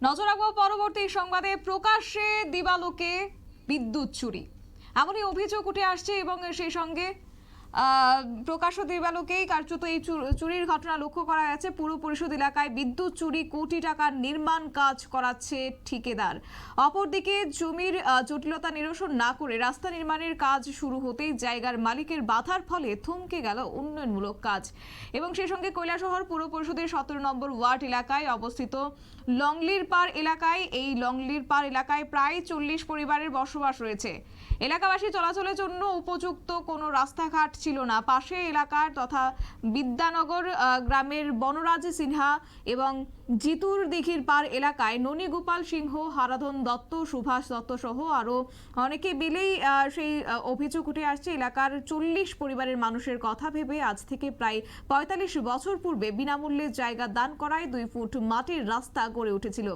নজর রাখবো পরবর্তী সংবাদে। প্রকাশ্যে দিবালোকে বিদ্যুৎ চুরি, এমনই অভিযোগ উঠে আসছে এবং সেই সঙ্গে প্রকাশ্য দিবালোকেই কার্যত এই চুরির ঘটনা লক্ষ্য করা গেছে। পুর পরিষদ এলাকায় বিদ্যুৎ চুরি, কোটি টাকার নির্মাণ কাজ করাচ্ছে ঠিকাদার। অপরদিকে জমির জটিলতা নিরসন না করে রাস্তা নির্মাণের কাজ শুরু হতেই জায়গার মালিকের বাধার ফলে থমকে গেল উন্নয়নমূলক কাজ। এবং সেই সঙ্গে কৈলাসহর পুর পরিষদের 17 নম্বর ওয়ার্ড এলাকায় অবস্থিত লংলির পার এলাকায়, এই লংলির পার এলাকায় প্রায় 40 পরিবারের বসবাস রয়েছে। এলাকাবাসী চলাচলের জন্য উপযুক্ত কোনো রাস্তাঘাট ছিল না। পাশে এলাকার তথা বিদ্যানগর গ্রামের বনরাজ সিনহা এবং জিতুর দিঘির পার এলাকায় ননীগোপাল সিংহ, হারাধন দত্ত, সুভাষ দত্ত সহ আরও অনেকে মিলেই সেই অভিযোগ উঠে আসছে। এলাকার 40 পরিবারের মানুষের কথা ভেবে আজ থেকে প্রায় 45 বছর পূর্বে বিনামূল্যে জায়গা দান করায় 2 ফুট মাটির রাস্তা গড়ে উঠেছিল।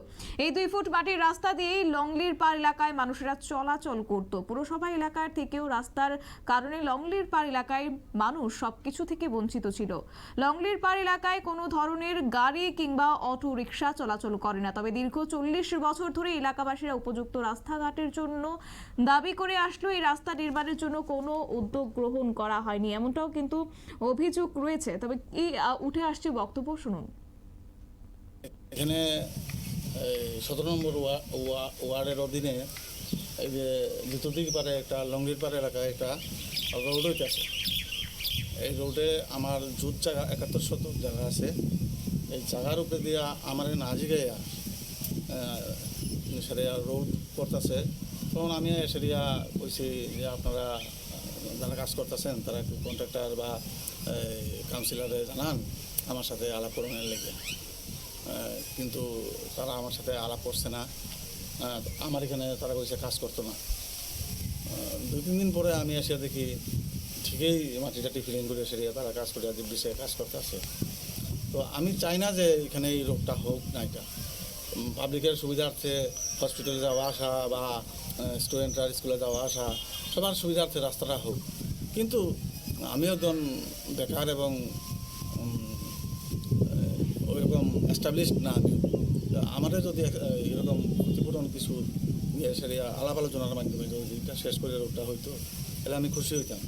এই 2 ফুট মাটির রাস্তা দিয়েই লংলির পার এলাকায় মানুষেরা চলাচল করত। পুরসভা এলাকার থেকেও রাস্তার কারণে লংলির পার এলাকায় মানুষ সবকিছু থেকে বঞ্চিত ছিল। লংলির পার এলাকায় কোনো ধরনের গাড়ি কিংবা অটো রিক্সা চলাচল করে না। তবে দীর্ঘ 40 বছর ধরে এলাকাবাসীরা উপযুক্ত রাস্তাঘাটের জন্য দাবি করে আসলো। এই রাস্তা নির্মাণের জন্য কোনো উদ্যোগ গ্রহণ করা হয়নি, এমনটাও কিন্তু অভিযোগ রয়েছে। তবে কি উঠে আসছে বক্তব্য শুনুন। এখানে 17 নম্বর ওয়ার্ডের অধীনে এই যে জিতুদির পারে একটা লংলির পারে এলাকায় একটা রোড হইতেছে। এই রোডে আমার জুট জায়গা 71 শতক জায়গা আছে। এই জায়গার উপরে দিয়ে আমার না জিগাইয়া সেরিয়া রোড করতেছে। তখন আমি সেরিয়া কইছি যে আপনারা যারা কাজ করতেছেন তারা একটু কন্ট্রাক্টর বা কাউন্সিলরে জানান আমার সাথে আলাপ করণের লেগে। কিন্তু তারা আমার সাথে আলাপ করছে না। আমার এখানে তারা কইছে কাজ করতো না। 2-3 দিন পরে আমি এসে দেখি ঠিকই মাটিটাটি ফিলিং করে সেরিয়া তারা কাজ করে বিষয়ে কাজ করতে আসে। তো আমি চাই না যে এখানে এই রোগটা হোক না। এটা পাবলিকের সুবিধার্থে হসপিটালে যাওয়া আসা বা স্টুডেন্টরা স্কুলে যাওয়া আসা সবার সুবিধার্থে রাস্তাটা হোক। কিন্তু আমি একজন বেকার এবং ওইরকম এস্টাবলিশড না। আমাদের যদি এরকম ক্ষতিপূরণ কিছু সেরিয়া আলাপ আলোচনার মাধ্যমে যদি এটা শেষ করে রোগটা হইতো তাহলে আমি খুশি হইতাম।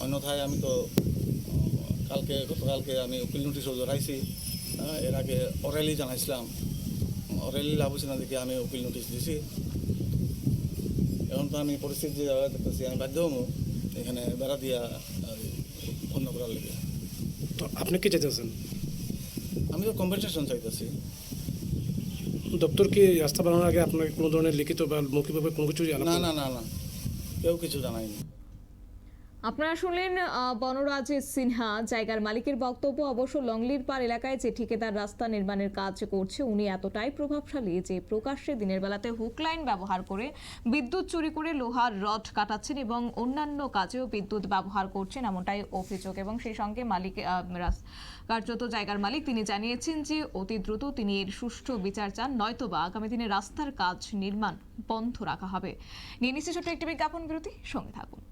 অন্যথায় আমি তো গতকালকে আমি উকিল নোটিশও জড়াইছি। এর আগে অরেলি জানাইছিলাম, অরেলি লাভ হচ্ছে না দেখে আমি উকিল নোটিশ দিছি। এখন তো আমি পরিস্থিতি যে জায়গায় দেখতেছি আমি বাধ্য হবো এখানে বেড়া দিয়া বন্ধ করার লেগে। তো আপনি কি চাইতেছেন? আমি তো কম্পেনসেশন চাইতেছি। দপ্তর কি রাস্তা বানানোর আগে আপনাকে কোনো ধরনের লিখিত বা মৌখিকভাবে কোনো কিছু না না না না কেউ কিছু জানায়নি। আপনারা শুনলেন বনরাজ সিনহা, জায়গার মালিকের বক্তব্য। অবশ্য লংলির পার এলাকায় যে ঠিকাদার রাস্তা নির্মাণের কাজ করছে উনি এতটাই প্রভাবশালী যে প্রকাশ্যে দিনের বেলাতে হুক লাইন ব্যবহার করে বিদ্যুৎ চুরি করে লোহার রড কাটাচ্ছেন এবং অন্যান্য কাজেও বিদ্যুৎ ব্যবহার করছেন, এমনটাই অভিযোগ। এবং সেই সঙ্গে মালিক কার্যত জায়গার মালিক তিনি জানিয়েছেন যে অতি দ্রুত তিনি এর সুষ্ঠু বিচার চান, নয়তোবা আগামী দিনে রাস্তার কাজ নির্মাণ বন্ধ রাখা হবে। নিয়ে নিচ্ছে ছোট্ট একটি বিজ্ঞাপন বিরতি, সঙ্গে থাকুন।